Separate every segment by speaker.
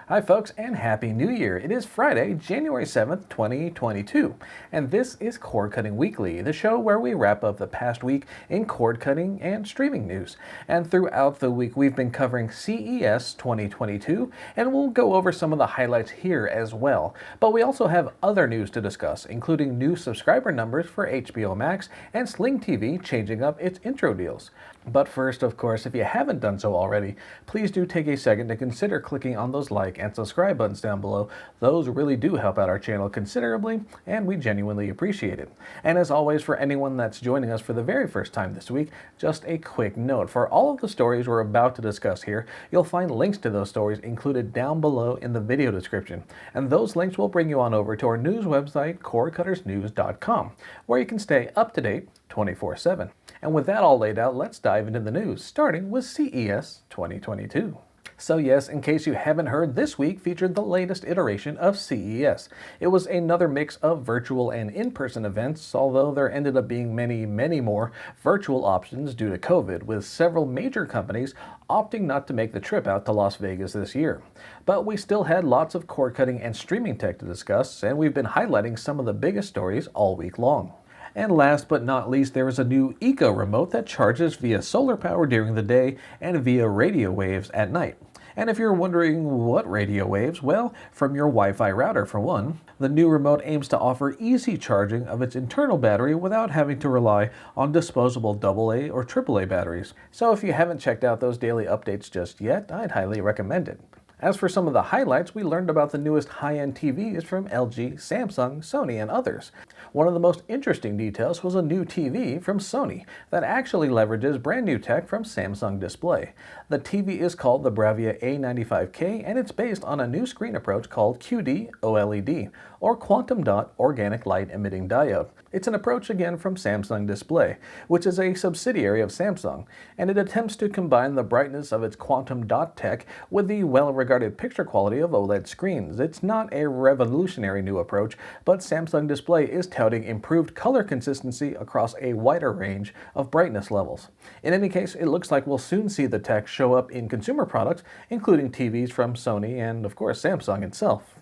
Speaker 1: Hi folks, and Happy New Year! It is Friday, January 7th, 2022, and this is Cord Cutting Weekly, the show where we wrap up the past week in cord cutting and streaming news. And throughout the week we've been covering CES 2022, and we'll go over some of the highlights here as well. But we also have other news to discuss, including new subscriber numbers for HBO Max and Sling TV changing up its intro deals. But first, of course, if you haven't done so already, please do take a second to consider clicking on those like and subscribe buttons down below. Those really do help out our channel considerably, and we genuinely appreciate it. And as always, for anyone that's joining us for the very first time this week, just a quick note. For all of the stories we're about to discuss here, you'll find links to those stories included down below in the video description. And those links will bring you on over to our news website, cordcuttersnews.com, where you can stay up to date 24/7. And with that all laid out, let's dive into the news, starting with CES 2022. So yes, in case you haven't heard, this week featured the latest iteration of CES. It was another mix of virtual and in-person events, although there ended up being many more virtual options due to COVID, with several major companies opting not to make the trip out to Las Vegas this year. But we still had lots of cord cutting and streaming tech to discuss, and we've been highlighting some of the biggest stories all week long. And last but not least, there is a new Eco remote that charges via solar power during the day and via radio waves at night. And if you're wondering what radio waves, well, from your Wi-Fi router for one. The new remote aims to offer easy charging of its internal battery without having to rely on disposable AA or AAA batteries. So if you haven't checked out those daily updates just yet, I'd highly recommend it. As for some of the highlights, we learned about the newest high-end TVs from LG, Samsung, Sony, and others. One of the most interesting details was a new TV from Sony that actually leverages brand new tech from Samsung Display. The TV is called the Bravia A95K, and it's based on a new screen approach called QD-OLED, or Quantum Dot Organic Light Emitting Diode. It's an approach again from Samsung Display, which is a subsidiary of Samsung, and it attempts to combine the brightness of its quantum dot tech with the well-regarded picture quality of OLED screens. It's not a revolutionary new approach, but Samsung Display is touting improved color consistency across a wider range of brightness levels. In any case, it looks like we'll soon see the tech show up in consumer products, including TVs from Sony and, of course, Samsung itself.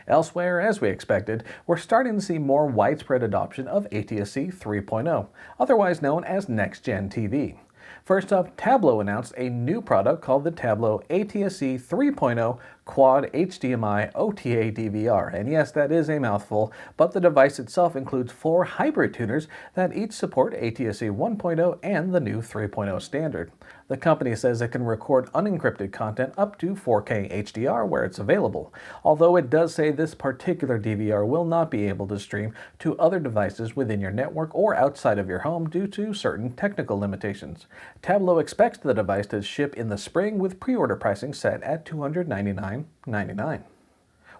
Speaker 1: Elsewhere, as we expected, we're starting to see more widespread adoption of ATSC 3.0, otherwise known as Next Gen TV. First up, Tablo announced a new product called the Tablo ATSC 3.0 Quad HDMI OTA DVR. And yes, that is a mouthful, but the device itself includes 4 hybrid tuners that each support ATSC 1.0 and the new 3.0 standard. The company says it can record unencrypted content up to 4K HDR where it's available, although it does say this particular DVR will not be able to stream to other devices within your network or outside of your home due to certain technical limitations. Tablo expects the device to ship in the spring with pre-order pricing set at $299.99.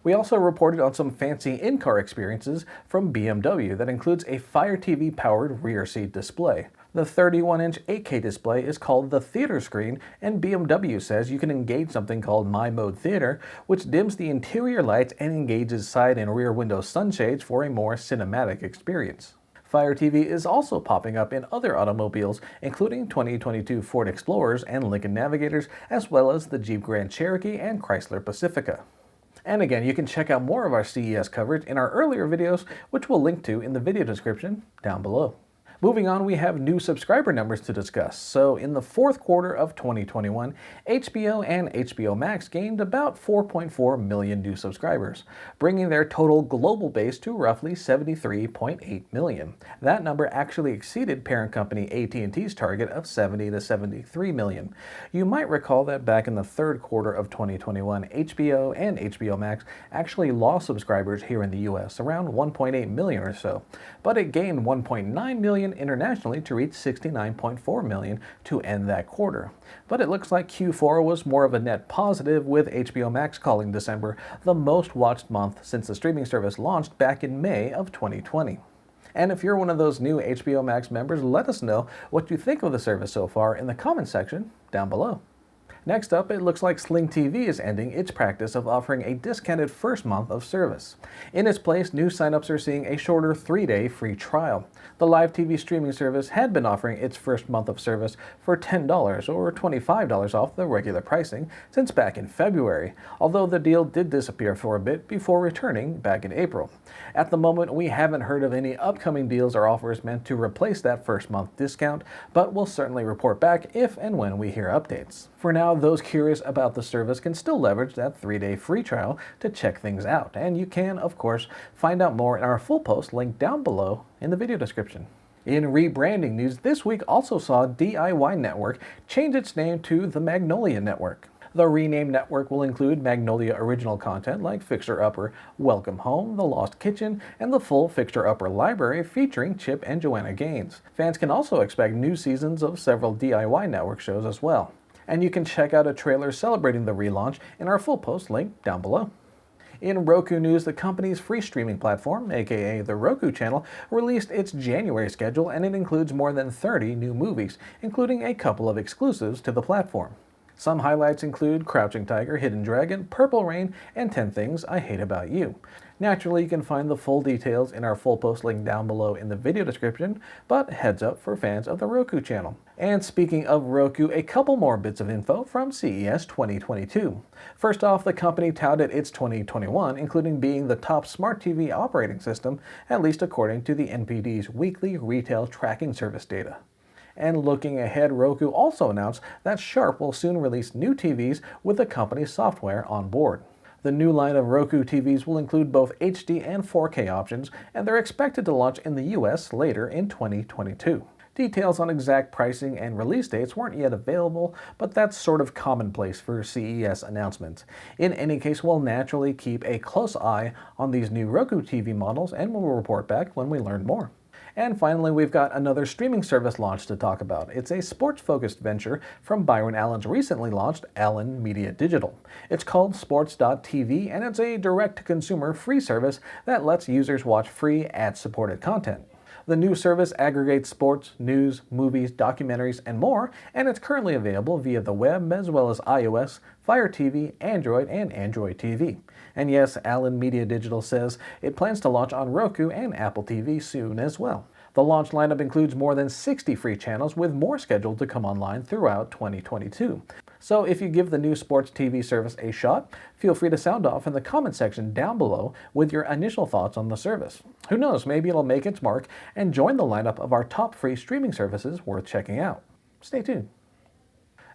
Speaker 1: We also reported on some fancy in-car experiences from BMW that includes a Fire TV-powered rear seat display. The 31-inch 8K display is called the Theater Screen, and BMW says you can engage something called My Mode Theater, which dims the interior lights and engages side and rear window sunshades for a more cinematic experience. Fire TV is also popping up in other automobiles, including 2022 Ford Explorers and Lincoln Navigators, as well as the Jeep Grand Cherokee and Chrysler Pacifica. And again, you can check out more of our CES coverage in our earlier videos, which we'll link to in the video description down below. Moving on, we have new subscriber numbers to discuss. So in the fourth quarter of 2021, HBO and HBO Max gained about 4.4 million new subscribers, bringing their total global base to roughly 73.8 million. That number actually exceeded parent company AT&T's target of 70 to 73 million. You might recall that back in the third quarter of 2021, HBO and HBO Max actually lost subscribers here in the US, around 1.8 million or so, but it gained 1.9 million internationally to reach 69.4 million to end that quarter. But it looks like Q4 was more of a net positive, with HBO Max calling December the most watched month since the streaming service launched back in May of 2020. And if you're one of those new HBO Max members, let us know what you think of the service so far in the comment section down below. Next up, it looks like Sling TV is ending its practice of offering a discounted first month of service. In its place, new signups are seeing a shorter 3-day free trial. The live TV streaming service had been offering its first month of service for $10 or $25 off the regular pricing since back in February, although the deal did disappear for a bit before returning back in April. At the moment, we haven't heard of any upcoming deals or offers meant to replace that first month discount, but we'll certainly report back if and when we hear updates. For now, those curious about the service can still leverage that 3-day free trial to check things out, and you can, of course, find out more in our full post linked down below in the video description. In rebranding news, this week also saw DIY Network change its name to the Magnolia Network. The renamed network will include Magnolia original content like Fixer Upper, Welcome Home, The Lost Kitchen, and the full Fixer Upper library featuring Chip and Joanna Gaines. Fans can also expect new seasons of several DIY Network shows as well. And you can check out a trailer celebrating the relaunch in our full post link down below. In Roku news, the company's free streaming platform, aka the Roku channel, released its January schedule, and it includes more than 30 new movies, including a couple of exclusives to the platform. Some highlights include Crouching Tiger, Hidden Dragon, Purple Rain, and 10 Things I Hate About You. Naturally, you can find the full details in our full post link down below in the video description, but heads up for fans of the Roku channel. And speaking of Roku, a couple more bits of info from CES 2022. First off, the company touted its 2021, including being the top smart TV operating system, at least according to the NPD's weekly retail tracking service data. And looking ahead, Roku also announced that Sharp will soon release new TVs with the company's software on board. The new line of Roku TVs will include both HD and 4K options, and they're expected to launch in the US later in 2022. Details on exact pricing and release dates weren't yet available, but that's sort of commonplace for CES announcements. In any case, we'll naturally keep a close eye on these new Roku TV models, and we'll report back when we learn more. And finally, we've got another streaming service launch to talk about. It's a sports-focused venture from Byron Allen's recently launched Allen Media Digital. It's called Sports.tv, and it's a direct-to-consumer free service that lets users watch free ad-supported content. The new service aggregates sports, news, movies, documentaries, and more, and it's currently available via the web as well as iOS, Fire TV, Android, and Android TV. And yes, Allen Media Digital says it plans to launch on Roku and Apple TV soon as well. The launch lineup includes more than 60 free channels, with more scheduled to come online throughout 2022. So if you give the new sports TV service a shot, feel free to sound off in the comment section down below with your initial thoughts on the service. Who knows, maybe it'll make its mark and join the lineup of our top free streaming services worth checking out. Stay tuned.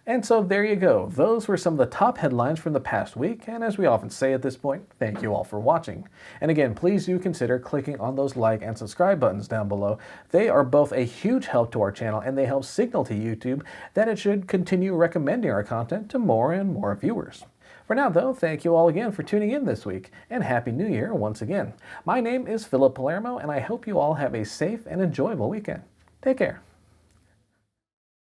Speaker 1: And so there you go. Those were some of the top headlines from the past week, and as we often say at this point, thank you all for watching. And again, please do consider clicking on those like and subscribe buttons down below. They are both a huge help to our channel, and they help signal to YouTube that it should continue recommending our content to more and more viewers. For now though, thank you all again for tuning in this week, and Happy New Year once again. My name is Philip Palermo, and I hope you all have a safe and enjoyable weekend. Take care.